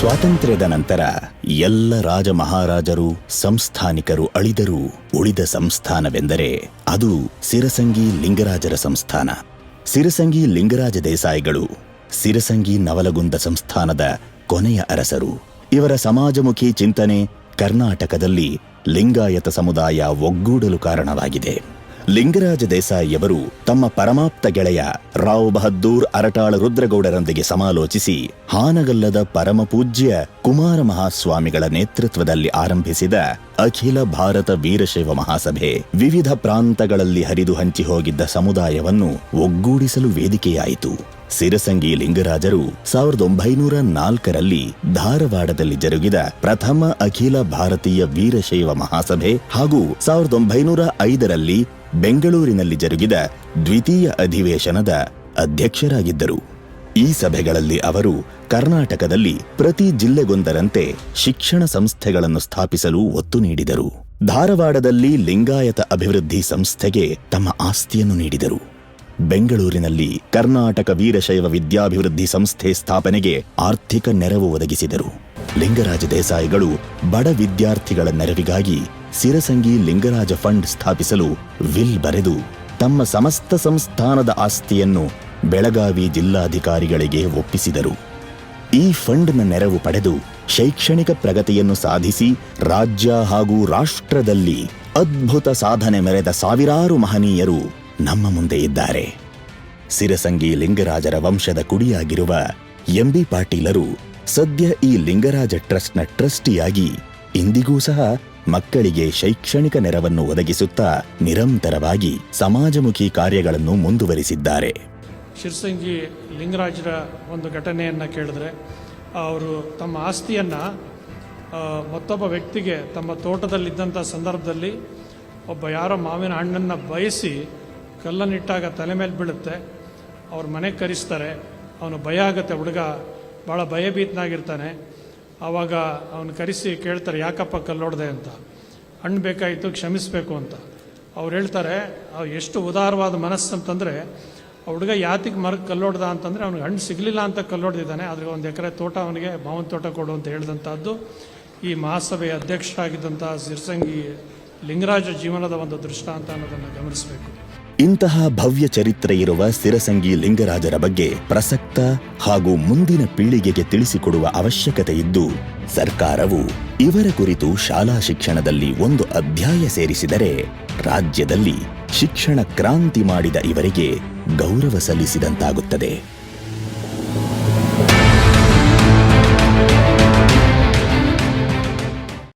ಸ್ವಾತಂತ್ರ್ಯದ ನಂತರ ಎಲ್ಲ ರಾಜ ಮಹಾರಾಜರು ಸಂಸ್ಥಾನಿಕರು ಅಳಿದರೂ ಉಳಿದ ಸಂಸ್ಥಾನವೆಂದರೆ ಅದು ಸಿರಸಂಗಿ ಲಿಂಗರಾಜರ ಸಂಸ್ಥಾನ. ಸಿರಸಂಗಿ ಲಿಂಗರಾಜ ದೇಸಾಯಿಗಳು ಸಿರಸಂಗಿ ನವಲಗುಂದ ಸಂಸ್ಥಾನದ ಕೊನೆಯ ಅರಸರು. ಇವರ ಸಮಾಜಮುಖಿ ಚಿಂತನೆ ಕರ್ನಾಟಕದಲ್ಲಿ ಲಿಂಗಾಯತ ಸಮುದಾಯ ಒಗ್ಗೂಡಲು ಕಾರಣವಾಗಿದೆ. ಲಿಂಗರಾಜ ದೇಸಾಯಿಯವರು ತಮ್ಮ ಪರಮಾಪ್ತ ಗೆಳೆಯ ರಾವ್ ಬಹದ್ದೂರ್ ಅರಟಾಳ ರುದ್ರಗೌಡರೊಂದಿಗೆ ಸಮಾಲೋಚಿಸಿ ಹಾನಗಲ್ಲದ ಪರಮಪೂಜ್ಯ ಕುಮಾರ ಮಹಾಸ್ವಾಮಿಗಳ ನೇತೃತ್ವದಲ್ಲಿ ಆರಂಭಿಸಿದ ಅಖಿಲ ಭಾರತ ವೀರಶೈವ ಮಹಾಸಭೆ ವಿವಿಧ ಪ್ರಾಂತಗಳಲ್ಲಿ ಹರಿದು ಹಂಚಿ ಹೋಗಿದ್ದ ಸಮುದಾಯವನ್ನು ಒಗ್ಗೂಡಿಸಲು ವೇದಿಕೆಯಾಯಿತು. ಸಿರಸಂಗಿ ಲಿಂಗರಾಜರು 1904ರಲ್ಲಿ ಧಾರವಾಡದಲ್ಲಿ ಜರುಗಿದ ಪ್ರಥಮ ಅಖಿಲ ಭಾರತೀಯ ವೀರಶೈವ ಮಹಾಸಭೆ ಹಾಗೂ 1905ರಲ್ಲಿ ಬೆಂಗಳೂರಿನಲ್ಲಿ ಜರುಗಿದ ದ್ವಿತೀಯ ಅಧಿವೇಶನದ ಅಧ್ಯಕ್ಷರಾಗಿದ್ದರು. ಈ ಸಭೆಗಳಲ್ಲಿ ಅವರು ಕರ್ನಾಟಕದಲ್ಲಿ ಪ್ರತಿ ಜಿಲ್ಲೆಗೊಂದರಂತೆ ಶಿಕ್ಷಣ ಸಂಸ್ಥೆಗಳನ್ನು ಸ್ಥಾಪಿಸಲು ಒತ್ತು ನೀಡಿದರು. ಧಾರವಾಡದಲ್ಲಿ ಲಿಂಗಾಯತ ಅಭಿವೃದ್ಧಿ ಸಂಸ್ಥೆಗೆ ತಮ್ಮ ಆಸ್ತಿಯನ್ನು ನೀಡಿದರು. ಬೆಂಗಳೂರಿನಲ್ಲಿ ಕರ್ನಾಟಕ ವೀರಶೈವ ವಿದ್ಯಾಭಿವೃದ್ಧಿ ಸಂಸ್ಥೆ ಸ್ಥಾಪನೆಗೆ ಆರ್ಥಿಕ ನೆರವು ಒದಗಿಸಿದರು. ಲಿಂಗರಾಜ ದೇಸಾಯಿಗಳು ಬಡ ವಿದ್ಯಾರ್ಥಿಗಳ ನೆರವಿಗಾಗಿ ಸಿರಸಂಗಿ ಲಿಂಗರಾಜ ಫಂಡ್ ಸ್ಥಾಪಿಸಲು ವಿಲ್ ಬರೆದು ತಮ್ಮ ಸಮಸ್ತ ಸಂಸ್ಥಾನದ ಆಸ್ತಿಯನ್ನು ಬೆಳಗಾವಿ ಜಿಲ್ಲಾಧಿಕಾರಿಗಳಿಗೆ ಒಪ್ಪಿಸಿದರು. ಈ ಫಂಡ್ನ ನೆರವು ಪಡೆದು ಶೈಕ್ಷಣಿಕ ಪ್ರಗತಿಯನ್ನು ಸಾಧಿಸಿ ರಾಜ್ಯ ಹಾಗೂ ರಾಷ್ಟ್ರದಲ್ಲಿ ಅದ್ಭುತ ಸಾಧನೆ ಮೆರೆದ ಸಾವಿರಾರು ಮಹನೀಯರು ನಮ್ಮ ಮುಂದೆ ಇದ್ದಾರೆ. ಸಿರಸಂಗಿ ಲಿಂಗರಾಜರ ವಂಶದ ಕುಡಿಯಾಗಿರುವ ಎಂಬಿ ಪಾಟೀಲರು ಸದ್ಯ ಈ ಲಿಂಗರಾಜ ಟ್ರಸ್ಟ್ನ ಟ್ರಸ್ಟಿಯಾಗಿ ಇಂದಿಗೂ ಸಹ ಮಕ್ಕಳಿಗೆ ಶೈಕ್ಷಣಿಕ ನೆರವನ್ನು ಒದಗಿಸುತ್ತಾ ನಿರಂತರವಾಗಿ ಸಮಾಜಮುಖಿ ಕಾರ್ಯಗಳನ್ನು ಮುಂದುವರಿಸಿದ್ದಾರೆ. ಸಿರಸಂಗಿ ಲಿಂಗರಾಜರ ಒಂದು ಘಟನೆಯನ್ನು ಕೇಳಿದ್ರೆ, ಅವರು ತಮ್ಮ ಆಸ್ತಿಯನ್ನು ಮತ್ತೊಬ್ಬ ವ್ಯಕ್ತಿಗೆ ತಮ್ಮ ತೋಟದಲ್ಲಿದ್ದಂಥ ಸಂದರ್ಭದಲ್ಲಿ ಯಾರೋ ಮಾವಿನ ಹಣ್ಣನ್ನು ಬಯಸಿ ಕಲ್ಲನ್ನಿಟ್ಟಾಗ ತಲೆ ಮೇಲೆ ಬೀಳುತ್ತೆ. ಅವ್ರ ಮನೆಗೆ ಕರೆಸ್ತಾರೆ. ಅವನು ಭಯ ಆಗುತ್ತೆ. ಹುಡುಗ ಭಾಳ ಭಯಭೀತನಾಗಿರ್ತಾನೆ. ಆವಾಗ ಅವನು ಕರೆಸಿ ಕೇಳ್ತಾರೆ, ಯಾಕಪ್ಪ ಕಲ್ಲೊಡ್ದೆ ಅಂತ. ಹಣ್ಣು ಬೇಕಾಯಿತು, ಕ್ಷಮಿಸಬೇಕು ಅಂತ. ಅವ್ರು ಹೇಳ್ತಾರೆ, ಎಷ್ಟು ಉದಾರವಾದ ಮನಸ್ಸು ಅಂತಂದರೆ, ಆ ಹುಡುಗ ಯಾತಿಗೆ ಮರಕ್ಕೆ ಕಲ್ಲೊಡ್ದ ಅಂತಂದರೆ ಅವ್ನಿಗೆ ಹಣ್ಣು ಸಿಗಲಿಲ್ಲ ಅಂತ ಕಲ್ಲೊಡ್ದಿದ್ದಾನೆ. ಆದರೆ 1 ಎಕರೆ ತೋಟ ಅವನಿಗೆ ಮಾವಿನ ತೋಟ ಕೊಡು ಅಂತ ಹೇಳಿದಂಥದ್ದು ಈ ಮಹಾಸಭೆಯ ಅಧ್ಯಕ್ಷರಾಗಿದ್ದಂಥ ಸಿರಸಂಗಿ ಲಿಂಗರಾಜ ಜೀವನದ ಒಂದು ದೃಷ್ಟಾಂತ ಅನ್ನೋದನ್ನು ಗಮನಿಸಬೇಕು. ಇಂತಹ ಭವ್ಯ ಚರಿತ್ರೆ ಇರುವ ಸಿರಸಂಗಿ ಲಿಂಗರಾಜರ ಬಗ್ಗೆ ಪ್ರಸಕ್ತ ಹಾಗೂ ಮುಂದಿನ ಪೀಳಿಗೆಗೆ ತಿಳಿಸಿಕೊಡುವ ಅವಶ್ಯಕತೆ ಇದ್ದು, ಸರ್ಕಾರವು ಇವರ ಕುರಿತು ಶಾಲಾ ಶಿಕ್ಷಣದಲ್ಲಿ ಒಂದು ಅಧ್ಯಾಯ ಸೇರಿಸಿದರೆ ರಾಜ್ಯದಲ್ಲಿ ಶಿಕ್ಷಣ ಕ್ರಾಂತಿ ಮಾಡಿದ ಇವರಿಗೆ ಗೌರವ ಸಲ್ಲಿಸಿದಂತಾಗುತ್ತದೆ.